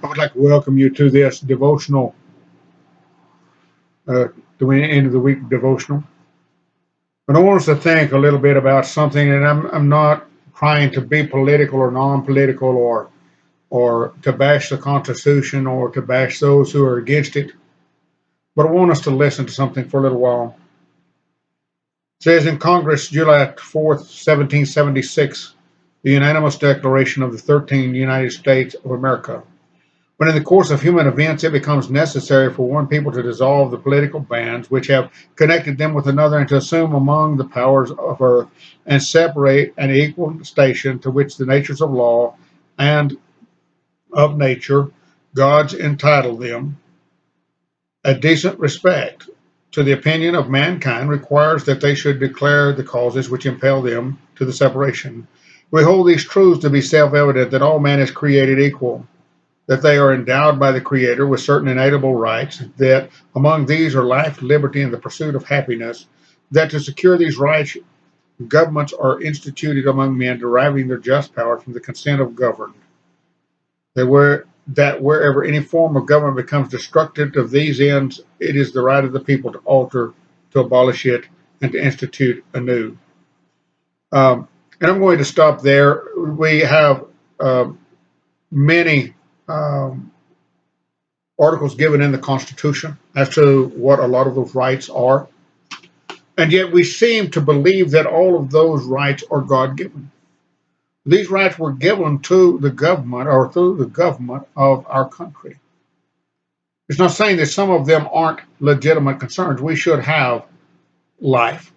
I would like to welcome you to this devotional, the end of the week devotional. But I want us to think a little bit about something, and I'm not trying to be political or non-political or to bash the Constitution or to bash those who are against it. But I want us to listen to something for a little while. It says in Congress, July 4th, 1776, the unanimous declaration of the 13 United States of America. When in the course of human events it becomes necessary for one people to dissolve the political bands which have connected them with another and to assume among the powers of earth and separate an equal station to which the natures of law and of nature gods entitle them, a decent respect to the opinion of mankind requires that they should declare the causes which impel them to the separation. We hold these truths to be self-evident that all man is created equal, that they are endowed by the Creator with certain inalienable rights, that among these are life, liberty, and the pursuit of happiness, that to secure these rights, governments are instituted among men, deriving their just power from the consent of governed, that wherever any form of government becomes destructive of these ends, it is the right of the people to alter, to abolish it, and to institute anew. And I'm going to stop there. We have many um, articles given in the Constitution as to what a lot of those rights are. And yet we seem to believe that all of those rights are God given. These rights were given to the government or through the government of our country. It's not saying that some of them aren't legitimate concerns. We should have life.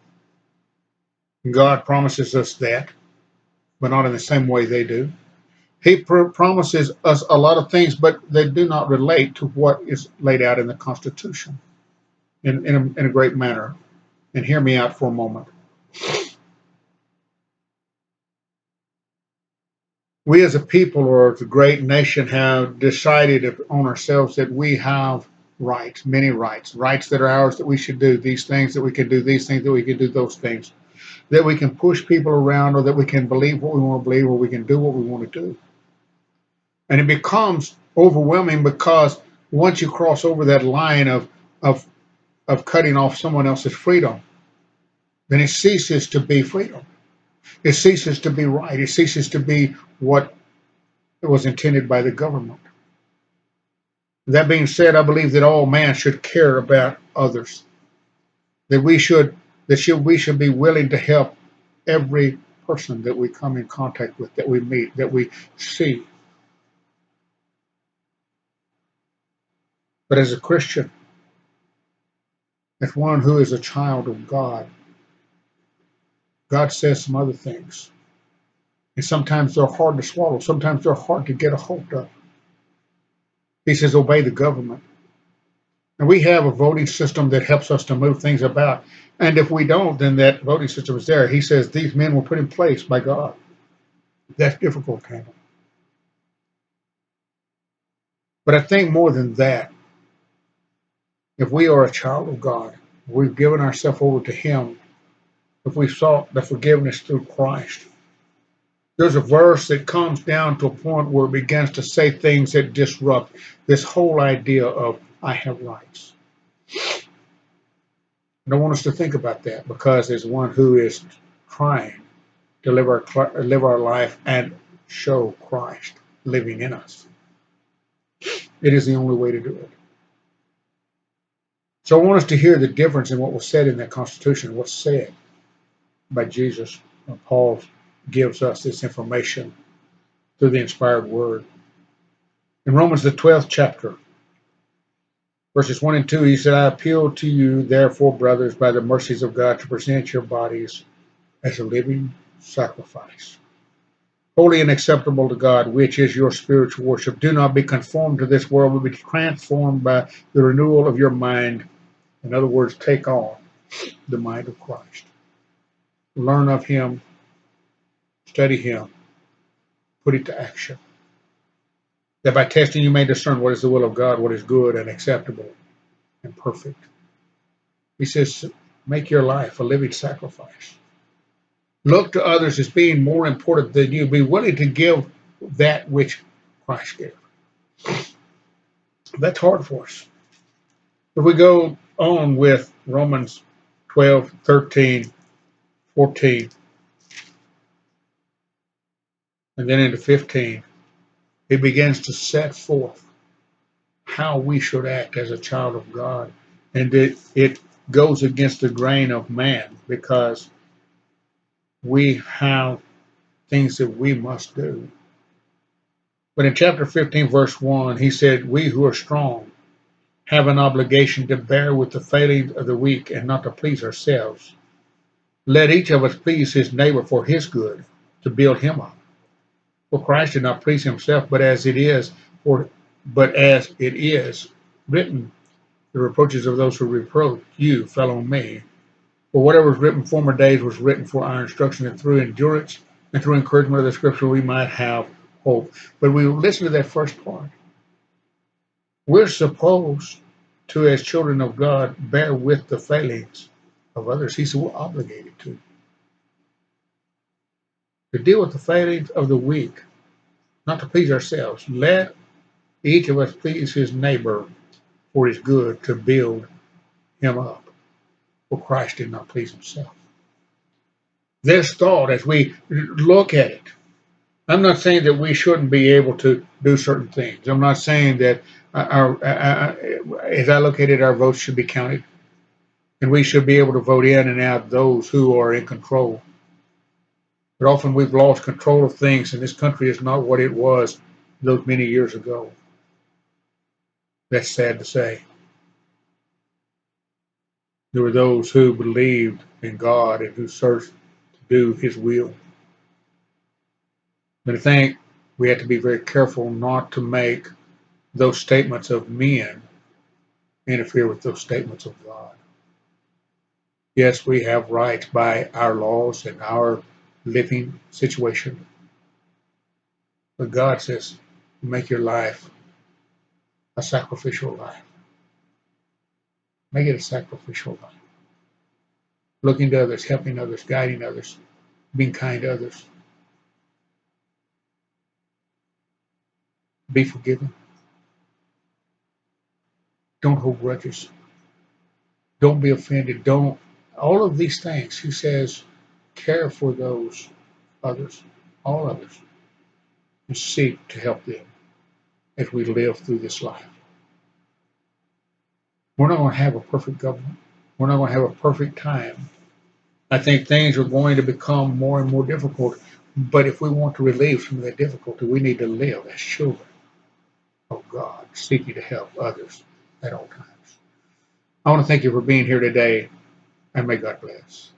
God promises us that, but not in the same way they do. He promises us a lot of things, but they do not relate to what is laid out in the Constitution in a great manner. And hear me out for a moment. We as a people or as a great nation have decided on ourselves that we have rights, many rights, rights that are ours, that we should do these things, that we can do these things, that we can do those things, that we can push people around, or that we can believe what we want to believe, or we can do what we want to do. And it becomes overwhelming because once you cross over that line of, of cutting off someone else's freedom, then it ceases to be freedom. It ceases to be right. It ceases to be what was intended by the government. That being said, I believe that all man should care about others. That we should be willing to help every person that we come in contact with, that we meet, that we see. But as a Christian, as one who is a child of God, God says some other things. And sometimes they're hard to swallow. Sometimes they're hard to get a hold of. He says, obey the government. And we have a voting system that helps us to move things about. And if we don't, then that voting system is there. He says these men were put in place by God. That's difficult to handle. But I think more than that, if we are a child of God, we've given ourselves over to Him, if we sought the forgiveness through Christ, there's a verse that comes down to a point where it begins to say things that disrupt this whole idea of I have rights. And I want us to think about that because as one who is trying to live our life and show Christ living in us, it is the only way to do it. So I want us to hear the difference in what was said in that Constitution, what's said by Jesus. And Paul gives us this information through the inspired word. In Romans, the 12th chapter, verses 1 and 2, he said, I appeal to you, therefore, brothers, by the mercies of God, to present your bodies as a living sacrifice, holy and acceptable to God, which is your spiritual worship. Do not be conformed to this world, but be transformed by the renewal of your mind. In other words, take on the mind of Christ. Learn of Him, study Him, put it to action. That by testing you may discern what is the will of God, what is good and acceptable and perfect. He says, make your life a living sacrifice. Look to others as being more important than you. Be willing to give that which Christ gave. That's hard for us. If we go on with Romans 12, 13, 14, and then into 15, he begins to set forth how we should act as a child of God. And it goes against the grain of man because we have things that we must do. But in chapter 15, verse 1, he said, we who are strong have an obligation to bear with the failings of the weak and not to please ourselves. Let each of us please his neighbor for his good, to build him up. For Christ did not please himself, but as it is written, the reproaches of those who reproach you fell on me. For whatever was written in former days was written for our instruction, and through endurance and through encouragement of the scripture we might have hope. But we listen to that first part. We're supposed to, as children of God, bear with the failings of others. He said we're obligated to deal with the failings of the weak, not to please ourselves. Let each of us please his neighbor for his good, to build him up. For Christ did not please himself. This thought, as we look at it, I'm not saying that we shouldn't be able to do certain things. I'm not saying that as I look at it, our votes should be counted, and we should be able to vote in and out those who are in control. But often we've lost control of things, and this country is not what it was those many years ago. That's sad to say. There were those who believed in God and who searched to do his will. But I think we have to be very careful not to make those statements of men interfere with those statements of God. Yes, we have rights by our laws and our living situation. But God says, make your life a sacrificial life. Make it a sacrificial life. Looking to others, helping others, guiding others, being kind to others. Be forgiven. Don't hold grudges. Don't be offended. Don't. All of these things, he says, care for those others, all others, and seek to help them as we live through this life. We're not going to have a perfect government. We're not going to have a perfect time. I think things are going to become more and more difficult. But if we want to relieve some of that difficulty, we need to live as children of God, seeking to help others at all times. I want to thank you for being here today, and may God bless.